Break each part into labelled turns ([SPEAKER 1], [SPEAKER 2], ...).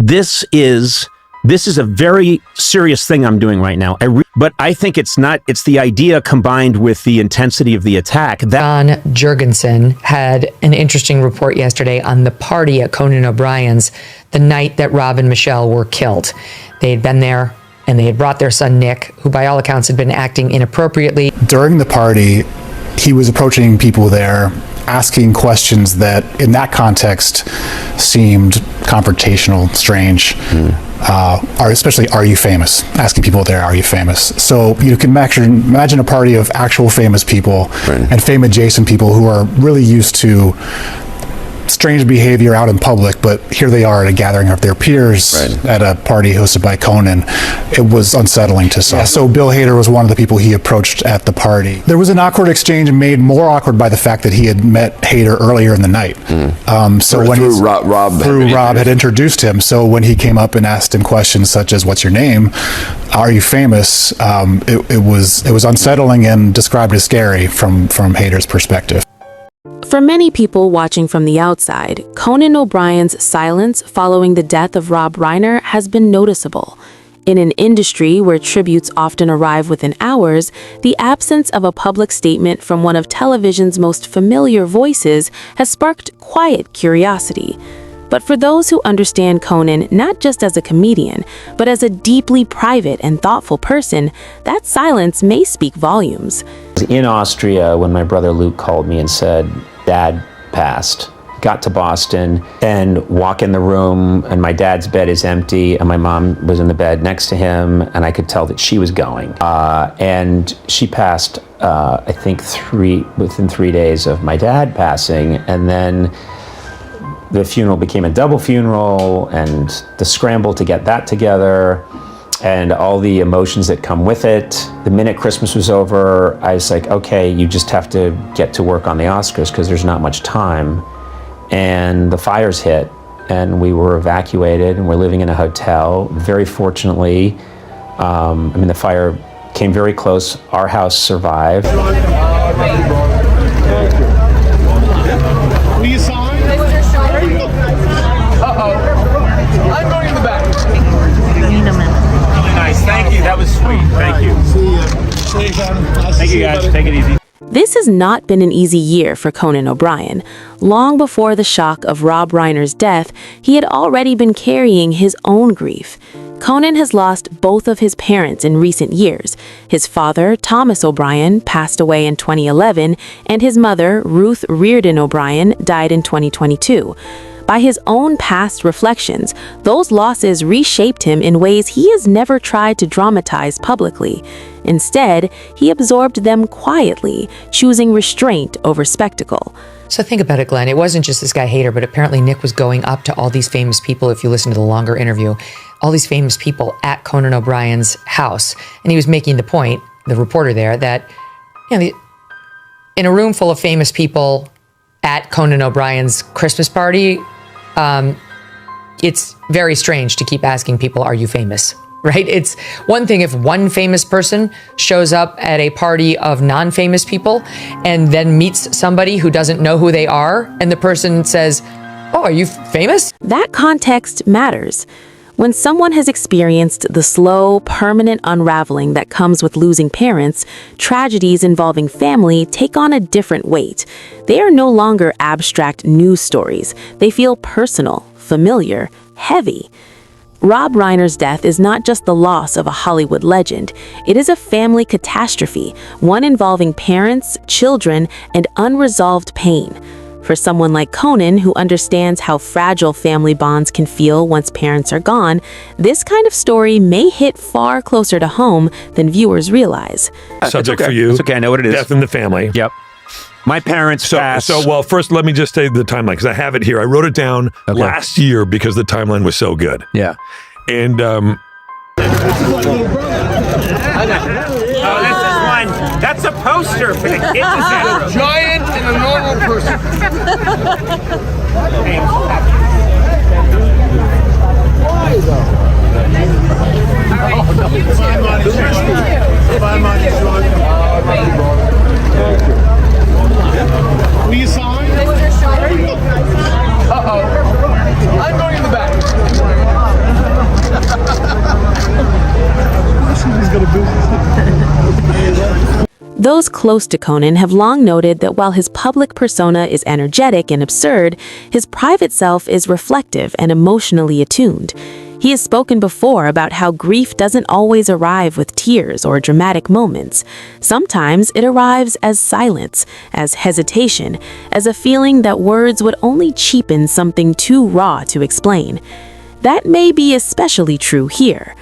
[SPEAKER 1] this is a very serious thing I'm doing right now. But I think it's the idea combined with the intensity of the attack.
[SPEAKER 2] John Jurgensen had an interesting report yesterday on the party at Conan O'Brien's the night that Rob and Michelle were killed. They had been there and they had brought their son Nick, who by all accounts had been acting inappropriately.
[SPEAKER 3] During the party, he was approaching people there, asking questions that in that context seemed confrontational, strange. Especially, are you famous? Asking people there, are you famous? So you can imagine a party of actual famous people and fame adjacent people who are really used to strange behavior out in public, but here they are at a gathering of their peers at a party hosted by Conan. It was unsettling to see. So Bill Hader was one of the people he approached at the party. There was an awkward exchange made more awkward by the fact that he had met Hader earlier in the night. Rob had introduced him. So when he came up and asked him questions such as, what's your name? Are you famous? It was unsettling and described as scary from Hader's perspective.
[SPEAKER 4] For many people watching from the outside, Conan O'Brien's silence following the death of Rob Reiner has been noticeable. In an industry where tributes often arrive within hours, the absence of a public statement from one of television's most familiar voices has sparked quiet curiosity. But for those who understand Conan not just as a comedian, but as a deeply private and thoughtful person, that silence may speak volumes.
[SPEAKER 1] In Austria, when my brother Luke called me and said, Dad passed, got to Boston and walk in the room and my dad's bed is empty and my mom was in the bed next to him and I could tell that she was going. And she passed, I think within 3 days of my dad passing. And then the funeral became a double funeral and the scramble to get that together and all the emotions that come with it. The minute Christmas was over, I was like, okay, you just have to get to work on the Oscars because there's not much time. And the fires hit and we were evacuated and we're living in a hotel. Very fortunately, the fire came very close. Our house survived.
[SPEAKER 5] Thank you. That was sweet. Thank you. Thank you, guys. Take it easy.
[SPEAKER 4] This has not been an easy year for Conan O'Brien. Long before the shock of Rob Reiner's death, he had already been carrying his own grief. Conan has lost both of his parents in recent years. His father, Thomas O'Brien, passed away in 2011, and his mother, Ruth Reardon O'Brien, died in 2022. By his own past reflections, those losses reshaped him in ways he has never tried to dramatize publicly. Instead, he absorbed them quietly, choosing restraint over spectacle.
[SPEAKER 2] So think about it, Glenn. It wasn't just this guy Hader, but apparently Nick was going up to all these famous people, if you listen to the longer interview, all these famous people at Conan O'Brien's house. And he was making the point, the reporter there, that in a room full of famous people at Conan O'Brien's Christmas party, it's very strange to keep asking people, are you famous? Right? It's one thing if one famous person shows up at a party of non-famous people and then meets somebody who doesn't know who they are, and the person says, oh, are you famous?
[SPEAKER 4] That context matters. When someone has experienced the slow, permanent unraveling that comes with losing parents, tragedies involving family take on a different weight. They are no longer abstract news stories. They feel personal, familiar, heavy. Rob Reiner's death is not just the loss of a Hollywood legend. It is a family catastrophe, one involving parents, children, and unresolved pain. For someone like Conan, who understands how fragile family bonds can feel once parents are gone, this kind of story may hit far closer to home than viewers realize.
[SPEAKER 6] Subject for you.
[SPEAKER 1] It's okay, I know what it is.
[SPEAKER 6] Death in the family.
[SPEAKER 1] Yep. My parents passed.
[SPEAKER 6] Well, first let me just say the timeline, because I have it here. I wrote it down last year because the timeline was so good.
[SPEAKER 1] Yeah.
[SPEAKER 6] And
[SPEAKER 5] Oh, this is one. That's a poster for the kids.
[SPEAKER 7] A giant and a normal person. Why though? Will you sign? Uh-oh. I'm going in the back.
[SPEAKER 4] Those close to Conan have long noted that while his public persona is energetic and absurd, his private self is reflective and emotionally attuned. He has spoken before about how grief doesn't always arrive with tears or dramatic moments. Sometimes it arrives as silence, as hesitation, as a feeling that words would only cheapen something too raw to explain. That may be especially true here.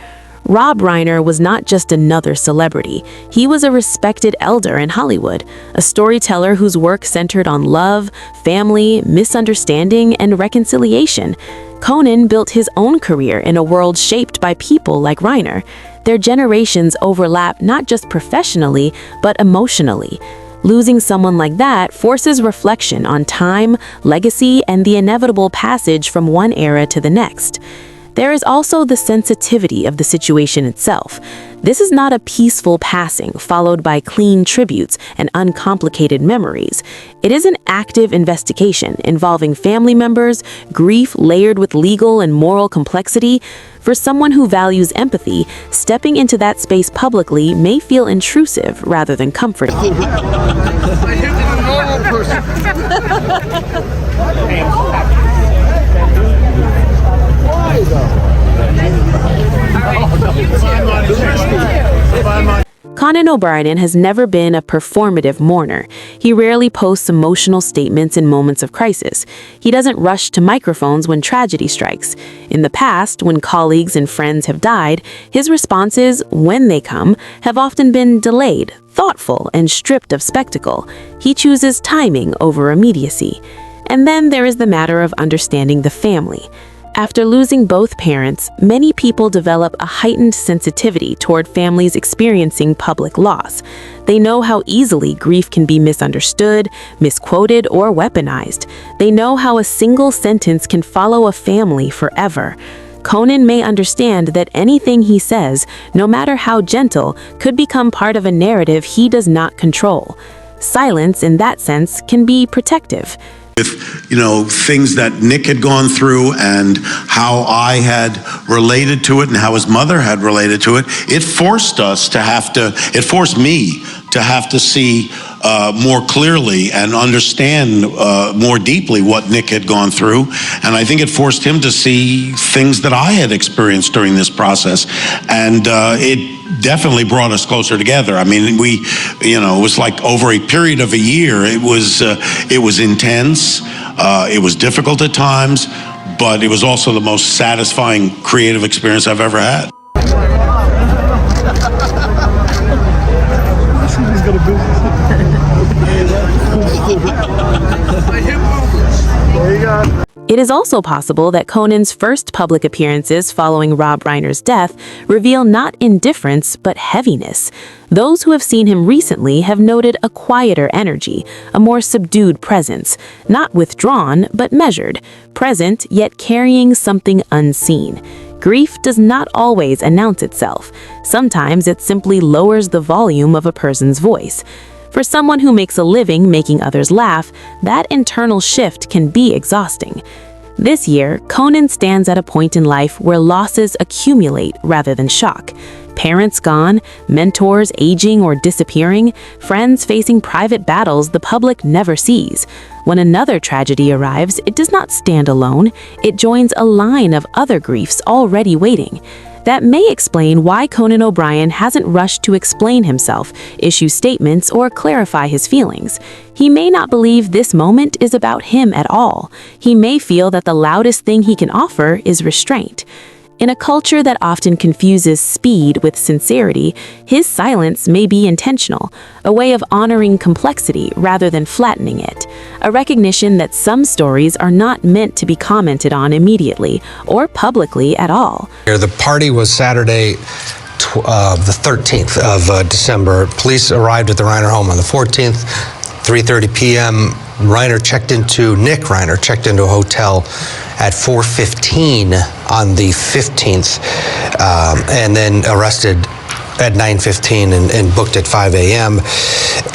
[SPEAKER 4] Rob Reiner was not just another celebrity. He was a respected elder in Hollywood, a storyteller whose work centered on love, family, misunderstanding, and reconciliation. Conan built his own career in a world shaped by people like Reiner. Their generations overlap not just professionally, but emotionally. Losing someone like that forces reflection on time, legacy, and the inevitable passage from one era to the next. There is also the sensitivity of the situation itself. This is not a peaceful passing followed by clean tributes and uncomplicated memories. It is an active investigation involving family members, grief layered with legal and moral complexity. For someone who values empathy, stepping into that space publicly may feel intrusive rather than comforting.
[SPEAKER 7] I hit a normal person. Why though?
[SPEAKER 4] Conan O'Brien has never been a performative mourner. He rarely posts emotional statements in moments of crisis. He doesn't rush to microphones when tragedy strikes. In the past, when colleagues and friends have died, his responses, when they come, have often been delayed, thoughtful, and stripped of spectacle. He chooses timing over immediacy. And then there is the matter of understanding the family. After losing both parents, many people develop a heightened sensitivity toward families experiencing public loss. They know how easily grief can be misunderstood, misquoted, or weaponized. They know how a single sentence can follow a family forever. Conan may understand that anything he says, no matter how gentle, could become part of a narrative he does not control. Silence, in that sense, can be protective.
[SPEAKER 8] With, things that Nick had gone through and how I had related to it and how his mother had related to it, it forced me to have to see more clearly and understand more deeply what Nick had gone through. And I think it forced him to see things that I had experienced during this process. And it definitely brought us closer together. I mean, it was like over a period of a year. It was intense. It was difficult at times, but it was also the most satisfying creative experience I've ever had.
[SPEAKER 4] It is also possible that Conan's first public appearances following Rob Reiner's death reveal not indifference, but heaviness. Those who have seen him recently have noted a quieter energy, a more subdued presence, not withdrawn, but measured, present yet carrying something unseen. Grief does not always announce itself. Sometimes it simply lowers the volume of a person's voice. For someone who makes a living making others laugh, that internal shift can be exhausting. This year, Conan stands at a point in life where losses accumulate rather than shock. Parents gone, mentors aging or disappearing, friends facing private battles the public never sees. When another tragedy arrives, it does not stand alone. It joins a line of other griefs already waiting. That may explain why Conan O'Brien hasn't rushed to explain himself, issue statements, or clarify his feelings. He may not believe this moment is about him at all. He may feel that the loudest thing he can offer is restraint. In a culture that often confuses speed with sincerity, his silence may be intentional, a way of honoring complexity rather than flattening it, a recognition that some stories are not meant to be commented on immediately or publicly at all.
[SPEAKER 9] The party was Saturday, the 13th of December. Police arrived at the Reiner home on the 14th, 3:30 p.m. Nick Reiner checked into a hotel at 4:15 on the 15th, and then arrested at 9:15 and booked at 5 a.m.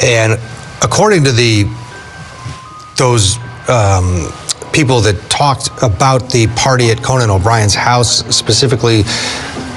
[SPEAKER 9] And according to those people that talked about the party at Conan O'Brien's house, specifically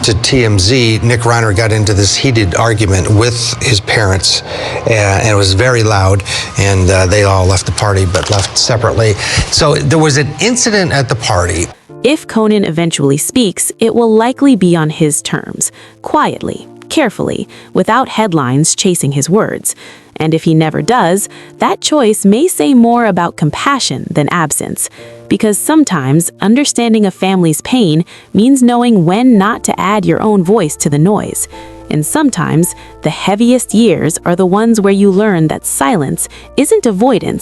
[SPEAKER 9] to TMZ, Nick Reiner got into this heated argument with his parents, and it was very loud, and they all left the party but left separately. So there was an incident at the party.
[SPEAKER 4] If Conan eventually speaks, it will likely be on his terms, quietly, carefully, without headlines chasing his words. And if he never does, that choice may say more about compassion than absence. Because sometimes understanding a family's pain means knowing when not to add your own voice to the noise. And sometimes the heaviest years are the ones where you learn that silence isn't avoidance,